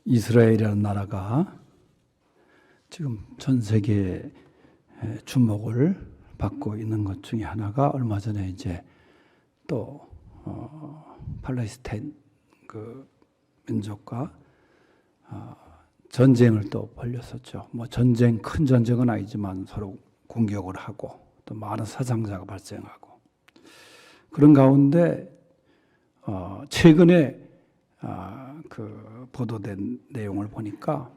이스라엘이라는 나라가 지금 전 세계에 주목을 받고 있는 것 중에 하나가 얼마 전에 이제 또 팔레스타인 그 민족과 전쟁을 또 벌였었죠. 뭐 전쟁, 큰 전쟁은 아니지만 서로 공격을 하고 또 많은 사상자가 발생하고 그런 가운데 최근에 그 보도된 내용을 보니까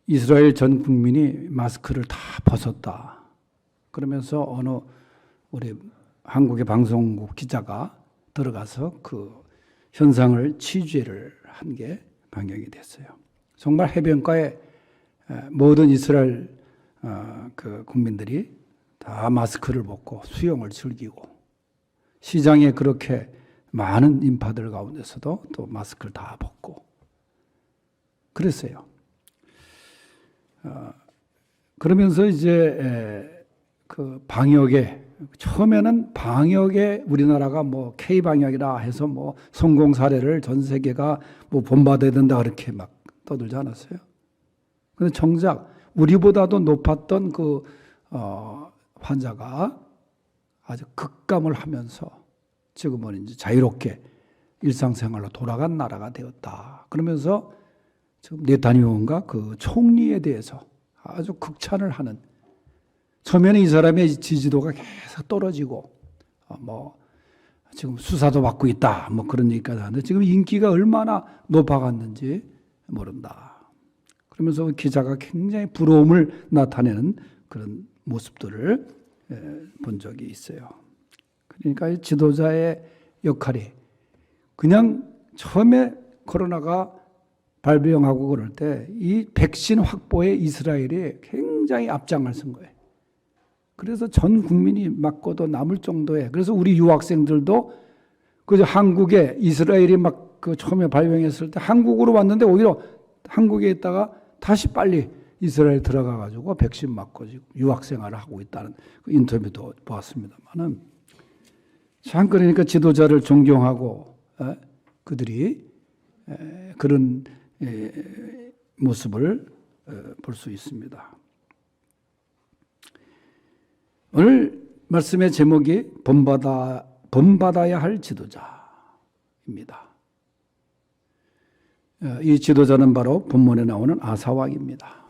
이스라엘 전 국민이 마스크를 다 벗었다. 그러면서 어느 우리 한국의 방송국 기자가 들어가서 그 현상을 취재를 한 게 방영이 됐어요. 정말 해변가에 모든 이스라엘 그 국민들이 다 마스크를 벗고 수영을 즐기고 시장에 그렇게 많은 인파들 가운데서도 또 마스크를 다 벗고 그랬어요. 그러면서 이제 그 방역에 처음에는 방역에 우리나라가 뭐 K 방역이라 해서 뭐 성공 사례를 전 세계가 뭐 본받아야 된다 그렇게 막 떠들지 않았어요. 근데 정작 우리보다도 높았던 그 환자가 아주 급감을 하면서 지금은 이제 자유롭게 일상생활로 돌아간 나라가 되었다. 그러면서 지금 네타냐후가 그 총리에 대해서 아주 극찬을 하는. 처음에는 이 사람의 지지도가 계속 떨어지고 뭐 지금 수사도 받고 있다 뭐 그런 얘기까지 하는데 지금 인기가 얼마나 높아갔는지 모른다. 그러면서 기자가 굉장히 부러움을 나타내는 그런 모습들을 본 적이 있어요. 그러니까 이 지도자의 역할이 그냥 처음에 코로나가 발병하고 그럴 때 이 백신 확보에 이스라엘이 굉장히 앞장을 쓴 거예요. 그래서 전 국민이 맞고도 남을 정도에, 그래서 우리 유학생들도 그저 한국에 이스라엘이 막 그 처음에 발병했을 때 한국으로 왔는데 오히려 한국에 있다가 다시 빨리 이스라엘 들어가 가지고 백신 맞고 지금 유학생활을 하고 있다는 그 인터뷰도 보았습니다만은 참 그러니까 지도자를 존경하고 그들이 그런 모습을 볼 수 있습니다. 오늘 말씀의 제목이 본받아야 할 지도자입니다. 이 지도자는 바로 본문에 나오는 아사왕입니다.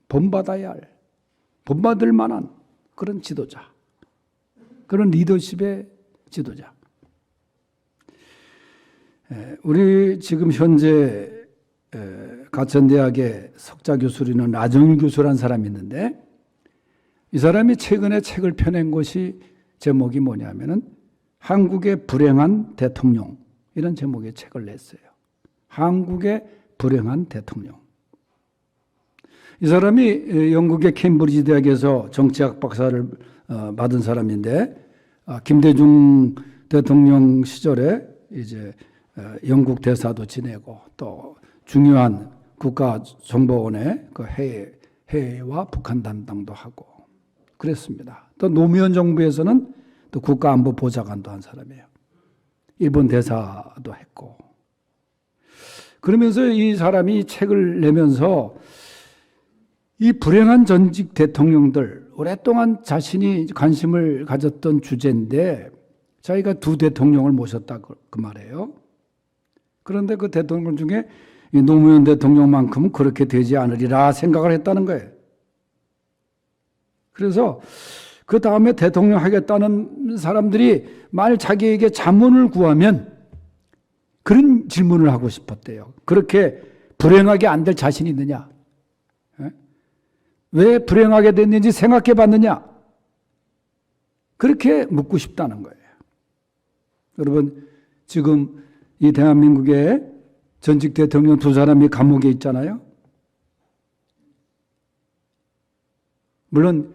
본받아야 할, 본받을 만한 그런 지도자, 그런 리더십의 지도자. 우리 지금 현재 가천대학의 석자 교수로 있는 나정일 교수라는 사람이 있는데 이 사람이 최근에 책을 펴낸 것이 제목이 뭐냐면은 한국의 불행한 대통령 이런 제목의 책을 냈어요. 한국의 불행한 대통령. 이 사람이 영국의 캠브리지 대학에서 정치학 박사를 받은 사람인데 김대중 대통령 시절에 이제 영국 대사도 지내고 또 중요한 국가정보원의 그 해외와 북한 담당도 하고 그랬습니다. 또 노무현 정부에서는 또 국가안보보좌관도 한 사람이에요. 일본 대사도 했고. 그러면서 이 사람이 책을 내면서 이 불행한 전직 대통령들, 오랫동안 자신이 관심을 가졌던 주제인데 자기가 두 대통령을 모셨다 그 말이에요. 그런데 그 대통령 중에 이 노무현 대통령만큼은 그렇게 되지 않으리라 생각을 했다는 거예요. 그래서 그 다음에 대통령 하겠다는 사람들이 만일 자기에게 자문을 구하면 그런 질문을 하고 싶었대요. 그렇게 불행하게 안 될 자신이 있느냐? 왜 불행하게 됐는지 생각해 봤느냐? 그렇게 묻고 싶다는 거예요. 여러분, 지금 이 대한민국의 전직 대통령 두 사람이 감옥에 있잖아요. 물론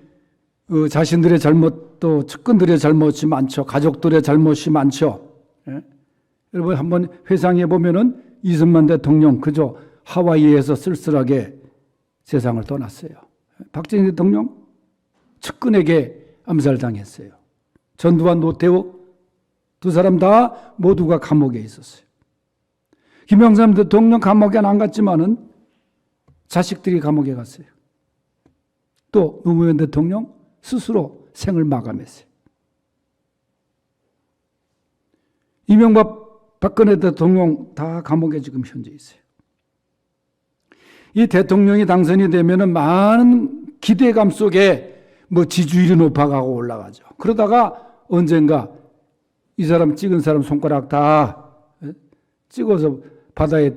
자신들의 잘못도 측근들의 잘못이 많죠. 가족들의 잘못이 많죠. 여러분 한번 회상해 보면은 이승만 대통령 그저 하와이에서 쓸쓸하게 세상을 떠났어요. 박정희 대통령 측근에게 암살당했어요. 전두환 노태우 두 사람 다 모두가 감옥에 있었어요. 김영삼 대통령 감옥에 안 갔지만은 자식들이 감옥에 갔어요. 또 노무현 대통령 스스로 생을 마감했어요. 이명박 박근혜 대통령 다 감옥에 지금 현재 있어요. 이 대통령이 당선이 되면은 많은 기대감 속에 뭐 지지율이 높아가고 올라가죠. 그러다가 언젠가 이 사람 찍은 사람 손가락 다 찍어서 바다에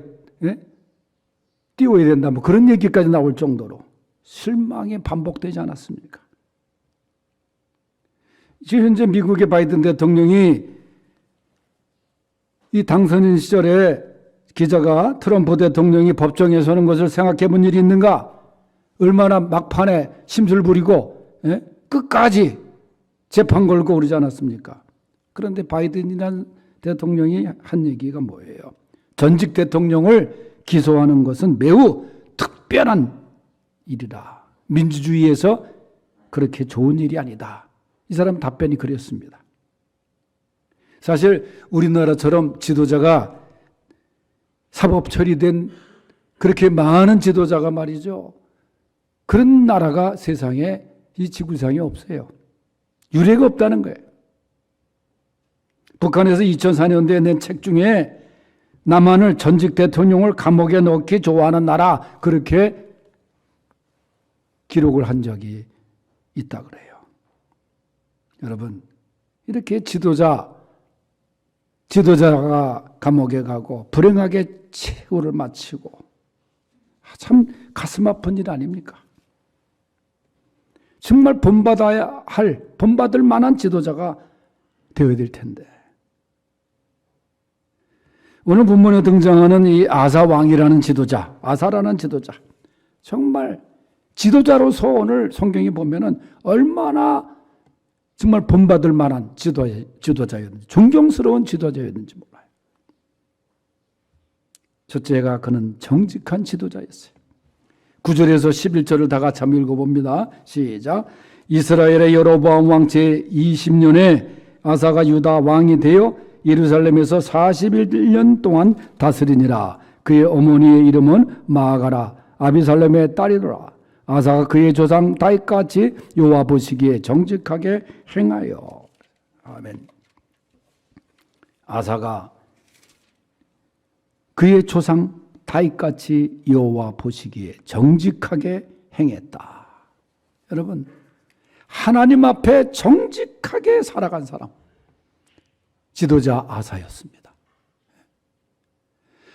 띄워야 된다. 뭐 그런 얘기까지 나올 정도로 실망이 반복되지 않았습니까? 지금 현재 미국의 바이든 대통령이 이 당선인 시절에 기자가 트럼프 대통령이 법정에 서는 것을 생각해 본 일이 있는가? 얼마나 막판에 심술 부리고 끝까지 재판 걸고 그러지 않았습니까? 그런데 바이든이라는 대통령이 한 얘기가 뭐예요? 전직 대통령을 기소하는 것은 매우 특별한 일이다. 민주주의에서 그렇게 좋은 일이 아니다. 이 사람 답변이 그랬습니다. 사실 우리나라처럼 지도자가 사법 처리된 그렇게 많은 지도자가 말이죠. 그런 나라가 세상에 이 지구상에 없어요. 유례가 없다는 거예요. 북한에서 2004년도에 낸 책 중에 남한을 전직 대통령을 감옥에 넣기 좋아하는 나라 그렇게 기록을 한 적이 있다 그래요. 여러분 이렇게 지도자가 감옥에 가고 불행하게 최후를 마치고 참 가슴 아픈 일 아닙니까? 정말 본받을 만한 지도자가 되어야 될 텐데. 오늘 본문에 등장하는 이 아사 왕이라는 지도자, 아사라는 지도자, 정말 지도자로서 오늘 성경에 보면은 얼마나 정말 본받을 만한 지도자였는지, 존경스러운 지도자였는지 몰라요. 첫째가 그는 정직한 지도자였어요. 9절에서 11절을 다 같이 한번 읽어봅니다. 시작. 이스라엘의 여로보암 왕 제20년에 아사가 유다 왕이 되어 예루살렘에서 41년 동안 다스리니라. 그의 어머니의 이름은 마아가라 아비살렘의 딸이더라. 아사가 그의 조상 다윗같이 여호와 보시기에 정직하게 행하여. 아멘. 아사가 그의 조상 다윗같이 여호와 보시기에 정직하게 행했다. 여러분, 하나님 앞에 정직하게 살아간 사람, 지도자 아사였습니다.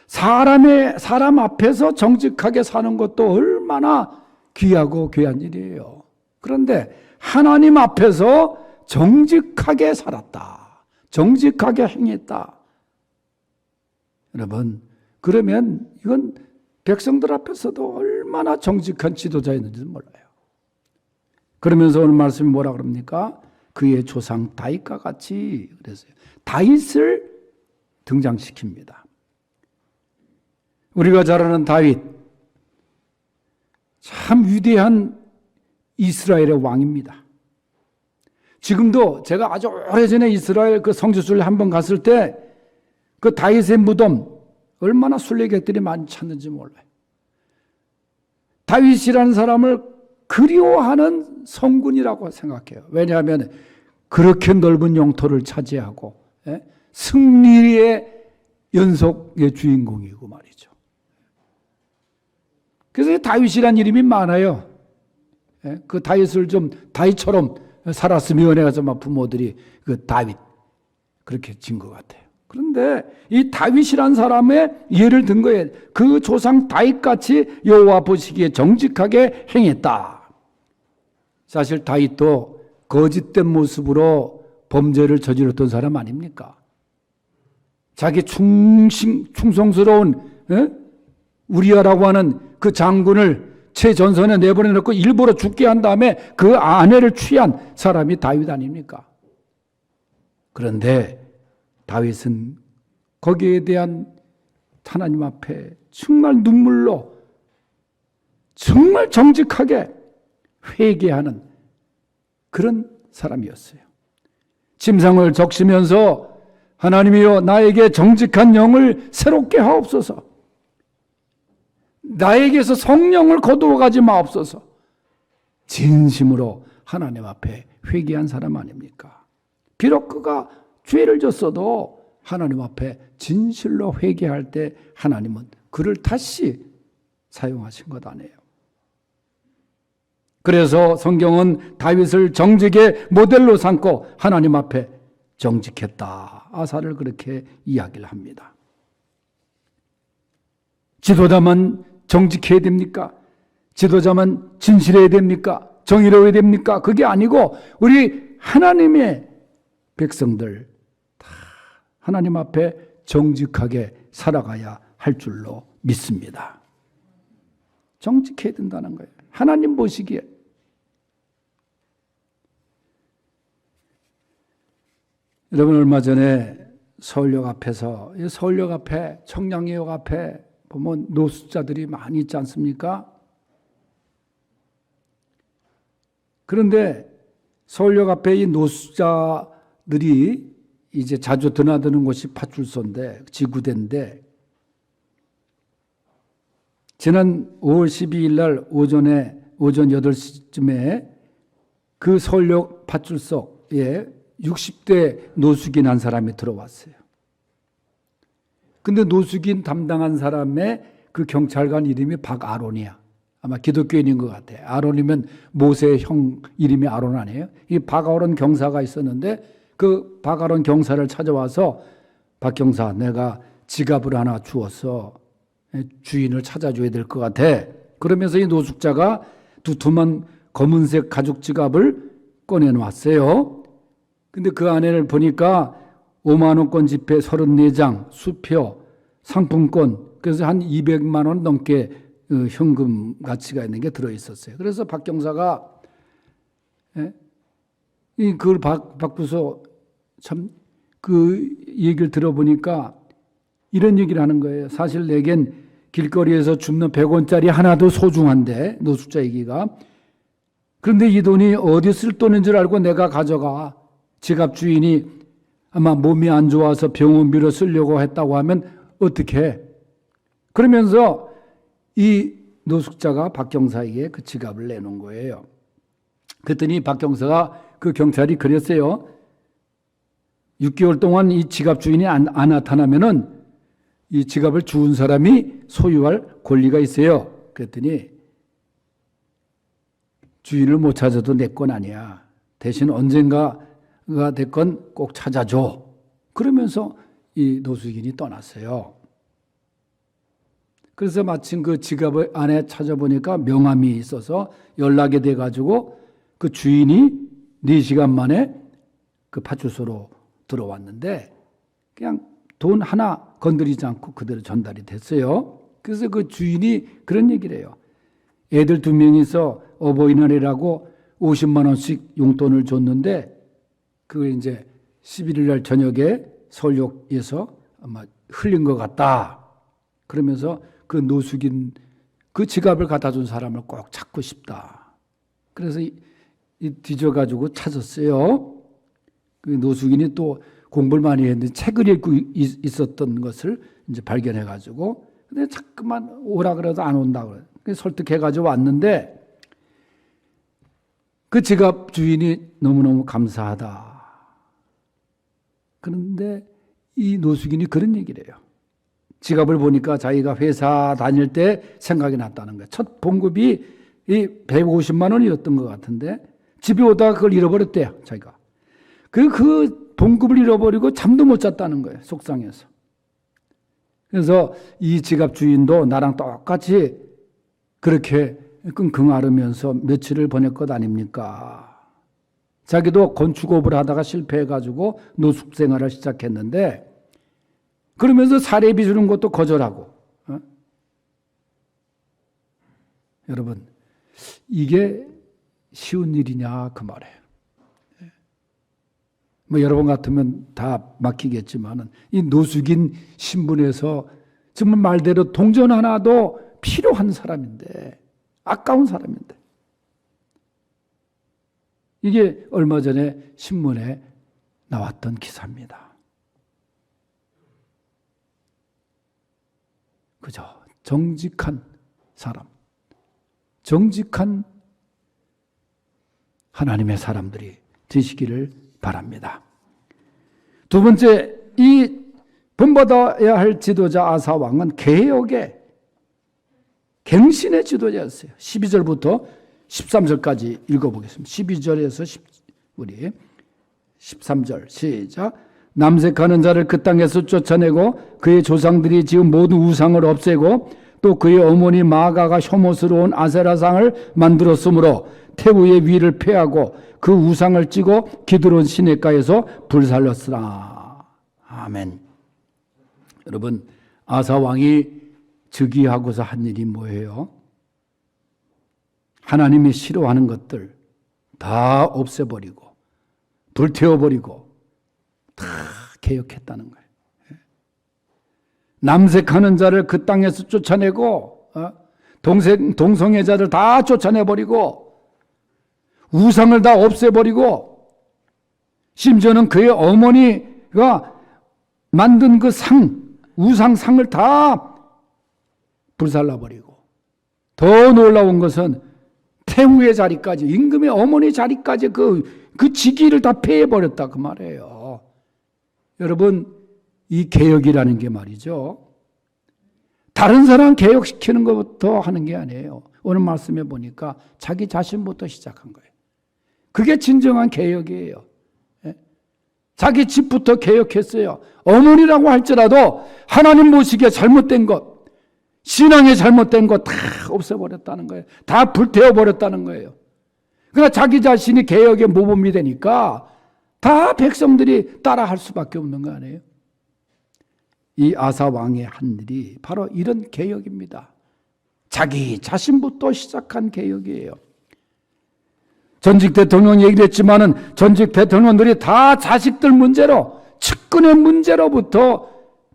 사람 앞에서 정직하게 사는 것도 얼마나 귀하고 귀한 일이에요. 그런데 하나님 앞에서 정직하게 살았다. 정직하게 행했다. 여러분, 그러면 이건 백성들 앞에서도 얼마나 정직한 지도자였는지 몰라요. 그러면서 오늘 말씀이 뭐라 그럽니까? 그의 조상 다윗과 같이 그랬어요. 다윗을 등장시킵니다. 우리가 잘 아는 다윗, 참 위대한 이스라엘의 왕입니다. 지금도 제가 아주 오래전에 이스라엘 그 성지순례 한번 갔을 때 그 다윗의 무덤 얼마나 순례객들이 많이 찾는지 몰라요. 다윗이라는 사람을 그리워하는 성군이라고 생각해요. 왜냐하면 그렇게 넓은 영토를 차지하고 승리의 연속의 주인공이고 말이죠. 그래서 다윗이라는 이름이 많아요. 그 다윗을 좀 다윗처럼 살았으면 해서 막 부모들이 그 다윗 그렇게 진 것 같아요. 그런데 이 다윗이란 사람의 예를 든 거예요. 그 조상 다윗같이 여호와 보시기에 정직하게 행했다. 사실 다윗도 거짓된 모습으로 범죄를 저질렀던 사람 아닙니까? 자기 충성스러운 우리아라고 하는 그 장군을 최전선에 내보내놓고 일부러 죽게 한 다음에 그 아내를 취한 사람이 다윗 아닙니까? 그런데 다윗은 거기에 대한 하나님 앞에 정말 눈물로 정말 정직하게 회개하는 그런 사람이었어요. 침상을 적시면서 하나님이여 나에게 정직한 영을 새롭게 하옵소서. 나에게서 성령을 거두어 가지 마옵소서. 진심으로 하나님 앞에 회개한 사람 아닙니까? 비록 그가 죄를 졌어도 하나님 앞에 진실로 회개할 때 하나님은 그를 다시 사용하신 것 아니에요. 그래서 성경은 다윗을 정직의 모델로 삼고 하나님 앞에 정직했다. 아사를 그렇게 이야기를 합니다. 지도자만 정직해야 됩니까? 지도자만 진실해야 됩니까? 정의로워야 됩니까? 그게 아니고 우리 하나님의 백성들 다 하나님 앞에 정직하게 살아가야 할 줄로 믿습니다. 정직해야 된다는 거예요. 하나님 보시기에. 여러분 얼마 전에 서울역 앞에서 서울역 앞에 청량리역 앞에 보면 노숙자들이 많이 있지 않습니까? 그런데 서울역 앞에 이 노숙자들이 이제 자주 드나드는 곳이 파출소인데 지구대인데 지난 5월 12일 날 오전 8시쯤에 그 서울역 파출소에 60대 노숙인 한 사람이 들어왔어요. 근데 노숙인 담당한 사람의 그 경찰관 이름이 박아론이야. 아마 기독교인인 것 같아. 아론이면 모세의 형 이름이 아론 아니에요? 이 박아론 경사가 있었는데 그 박아론 경사를 찾아와서 박 경사 내가 지갑을 하나 주었어. 주인을 찾아줘야 될 것 같아. 그러면서 이 노숙자가 두툼한 검은색 가죽 지갑을 꺼내놓았어요. 근데 그 안에를 보니까 5만 원권 지폐 34장, 수표, 상품권, 그래서 한 200만 원 넘게 현금 가치가 있는 게 들어있었어요. 그래서 박 경사가 그걸 바꾸서 참 그 얘기를 들어보니까 이런 얘기를 하는 거예요. 사실 내겐 길거리에서 줍는 100원짜리 하나도 소중한데 노숙자 얘기가. 그런데 이 돈이 어디 쓸 돈인 줄 알고 내가 가져가. 지갑 주인이 아마 몸이 안 좋아서 병원비로 쓰려고 했다고 하면 어떻게 해? 그러면서 이 노숙자가 박 경사에게 그 지갑을 내놓은 거예요. 그랬더니 박 경사가 그 경찰이 그랬어요. 6개월 동안 이 지갑 주인이 안 나타나면은 이 지갑을 주운 사람이 소유할 권리가 있어요. 그랬더니 주인을 못 찾아도 내 건 아니야. 대신 언젠가가 됐건 꼭 찾아줘. 그러면서 이 노숙인이 떠났어요. 그래서 마침 그 지갑 안에 찾아보니까 명함이 있어서 연락이 돼가지고 그 주인이 4시간 만에 그 파출소로 들어왔는데 그냥 돈 하나 건드리지 않고 그대로 전달이 됐어요. 그래서 그 주인이 그런 얘기를 해요. 애들 2명이서 어버이날이라고 50만 원씩 용돈을 줬는데 그걸 이제 11일 날 저녁에 서울역에서 아마 흘린 것 같다. 그러면서 그 노숙인 그 지갑을 갖다 준 사람을 꼭 찾고 싶다. 그래서 뒤져가지고 찾았어요. 그 노숙인이 또 공부를 많이 했는데 책을 읽고 있었던 것을 이제 발견해가지고 근데 자꾸만 오라 그래도 안 온다 그래. 그래서 설득해가지고 왔는데 그 지갑 주인이 너무너무 감사하다. 그런데 이 노숙인이 그런 얘기를 해요. 지갑을 보니까 자기가 회사 다닐 때 생각이 났다는 거예요. 첫 봉급이 이 150만 원이었던 것 같은데 집에 오다가 그걸 잃어버렸대요. 자기가. 그 봉급을 잃어버리고 잠도 못 잤다는 거예요. 속상해서. 그래서 이 지갑 주인도 나랑 똑같이 그렇게 끙끙 앓으면서 며칠을 보낼 것 아닙니까? 자기도 건축업을 하다가 실패해가지고 노숙 생활을 시작했는데 그러면서 사례비 주는 것도 거절하고. 여러분 이게 쉬운 일이냐 그 말이에요. 뭐 여러분 같으면 다 막히겠지만은 이 노숙인 신분에서 정말 말대로 동전 하나도 필요한 사람인데 아까운 사람인데 이게 얼마 전에 신문에 나왔던 기사입니다. 그저 정직한 사람, 정직한 하나님의 사람들이 되시기를 바랍니다. 두 번째, 이 본받아야 할 지도자 아사 왕은 개혁의 갱신의 지도자였어요. 12절부터 13절까지 읽어보겠습니다. 12절에서 우리 13절 시작. 남색하는 자를 그 땅에서 쫓아내고 그의 조상들이 지은 모든 우상을 없애고 또 그의 어머니 마아가가 혐오스러운 아세라상을 만들었으므로 태우의 위를 패하고 그 우상을 찌고 기드론 시냇가에서 불살랐으나. 아멘. 여러분, 아사 왕이 즉위하고서 한 일이 뭐예요? 하나님이 싫어하는 것들 다 없애버리고 불태워버리고 다 개혁했다는 거예요. 남색하는 자를 그 땅에서 쫓아내고 동성애자를 다 쫓아내버리고 우상을 다 없애버리고 심지어는 그의 어머니가 만든 그 우상상을 다 불살라버리고 더 놀라운 것은 태후의 자리까지, 임금의 어머니 자리까지 그 직위를 다 폐해버렸다 그 말이에요. 여러분, 이 개혁이라는 게 말이죠, 다른 사람 개혁시키는 것부터 하는 게 아니에요. 오늘 말씀해 보니까 자기 자신부터 시작한 거예요. 그게 진정한 개혁이에요. 자기 집부터 개혁했어요. 어머니라고 할지라도 하나님 모시기에 잘못된 것, 신앙에 잘못된 것 다 없애버렸다는 거예요. 다 불태워버렸다는 거예요. 그러나 자기 자신이 개혁의 모범이 되니까 다 백성들이 따라할 수밖에 없는 거 아니에요? 이 아사 왕의 한 일이 바로 이런 개혁입니다. 자기 자신부터 시작한 개혁이에요. 전직 대통령 얘기를 했지만은 전직 대통령들이 다 자식들 문제로, 측근의 문제로부터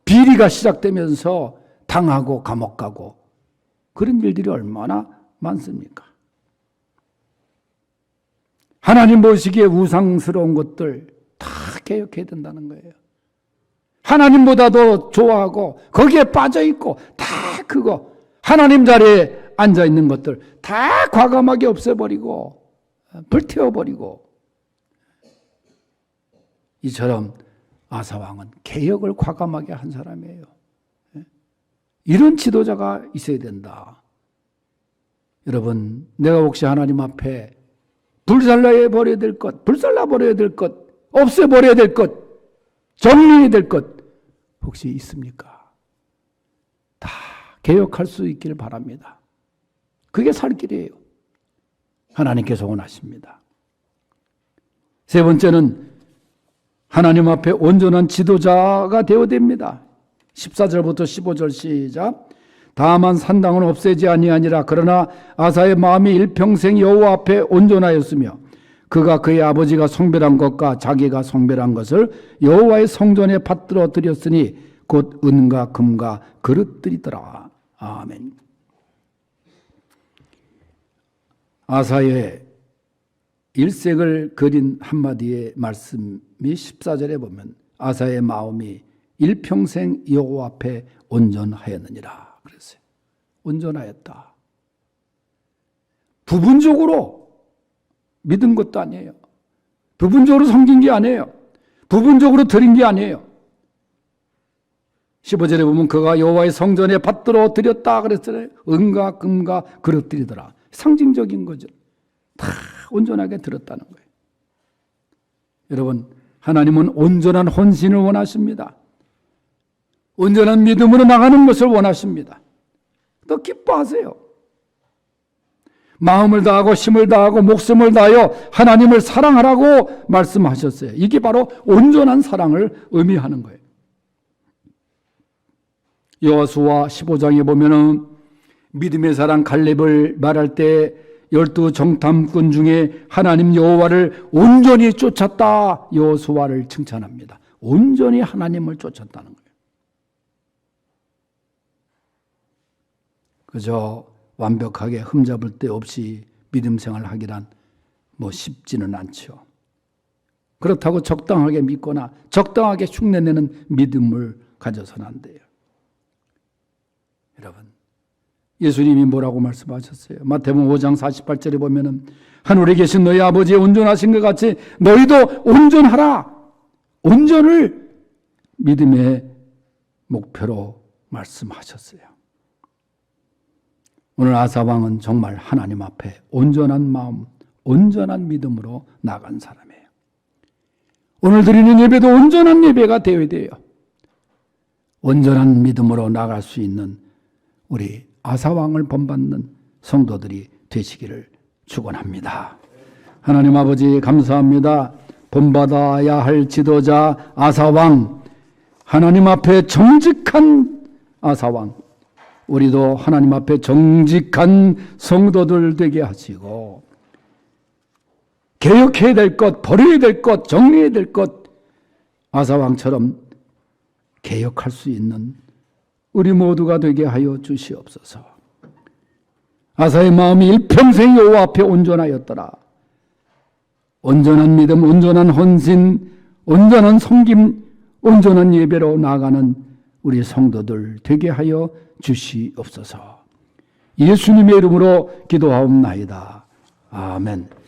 비리가 시작되면서 당하고 감옥 가고 그런 일들이 얼마나 많습니까? 하나님 모시기에 우상스러운 것들 다 개혁해야 된다는 거예요. 하나님보다도 좋아하고 거기에 빠져있고 다 그거 하나님 자리에 앉아있는 것들 다 과감하게 없애버리고 불태워버리고. 이처럼 아사왕은 개혁을 과감하게 한 사람이에요. 이런 지도자가 있어야 된다. 여러분, 내가 혹시 하나님 앞에 불살라버려야 될 것, 불살라버려야 될 것, 없애버려야 될 것, 정리해야 될 것 혹시 있습니까? 다 개혁할 수 있기를 바랍니다. 그게 살 길이에요. 하나님께서 원하십니다. 세 번째는 하나님 앞에 온전한 지도자가 되어야 됩니다. 14절부터 15절 시작. 다만 산당은 없애지 아니하니라. 그러나 아사의 마음이 일평생 여호와 앞에 온전하였으며 그가 그의 아버지가 성별한 것과 자기가 성별한 것을 여호와의 성전에 받들어 드렸으니 곧 은과 금과 그릇들이더라. 아멘. 아사의 일색을 그린 한마디의 말씀이 14절에 보면 아사의 마음이 일평생 여호와 앞에 온전하였느니라 그랬어요. 온전하였다. 부분적으로 믿은 것도 아니에요. 부분적으로 섬긴 게 아니에요. 부분적으로 드린 게 아니에요. 15절에 보면 그가 여호와의 성전에 받들어 드렸다 그랬잖아요. 은과 금과 그릇들이더라. 상징적인 거죠. 다 온전하게 들었다는 거예요. 여러분, 하나님은 온전한 헌신을 원하십니다. 온전한 믿음으로 나가는 것을 원하십니다. 또 기뻐하세요. 마음을 다하고 힘을 다하고 목숨을 다하여 하나님을 사랑하라고 말씀하셨어요. 이게 바로 온전한 사랑을 의미하는 거예요. 여호수아 15장에 보면은 믿음의 사람 갈렙을 말할 때 12 정탐꾼 중에 하나님 여호와를 온전히 쫓았다. 여호수아를 칭찬합니다. 온전히 하나님을 쫓았다는 거예요. 그저 완벽하게 흠잡을 데 없이 믿음 생활하기란 쉽지는 않죠. 그렇다고 적당하게 믿거나 적당하게 흉내내는 믿음을 가져서는 안 돼요. 여러분, 예수님이 뭐라고 말씀하셨어요? 마태복음 5장 48절에 보면은 하늘에 계신 너희 아버지의 온전하신 것 같이 너희도 온전하라. 온전을 믿음의 목표로 말씀하셨어요. 오늘 아사왕은 정말 하나님 앞에 온전한 마음, 온전한 믿음으로 나간 사람이에요. 오늘 드리는 예배도 온전한 예배가 되어야 돼요. 온전한 믿음으로 나갈 수 있는 우리 아사왕을 본받는 성도들이 되시기를 축원합니다. 하나님 아버지 감사합니다. 본받아야 할 지도자 아사왕, 하나님 앞에 정직한 아사왕, 우리도 하나님 앞에 정직한 성도들 되게 하시고 개혁해야 될 것, 버려야 될 것, 정리해야 될 것, 아사왕처럼 개혁할 수 있는 우리 모두가 되게 하여 주시옵소서. 아사의 마음이 일평생 여호와 앞에 온전하였더라. 온전한 믿음, 온전한 헌신, 온전한 섬김, 온전한 예배로 나아가는 우리 성도들 되게 하여 주시옵소서. 예수님의 이름으로 기도하옵나이다. 아멘.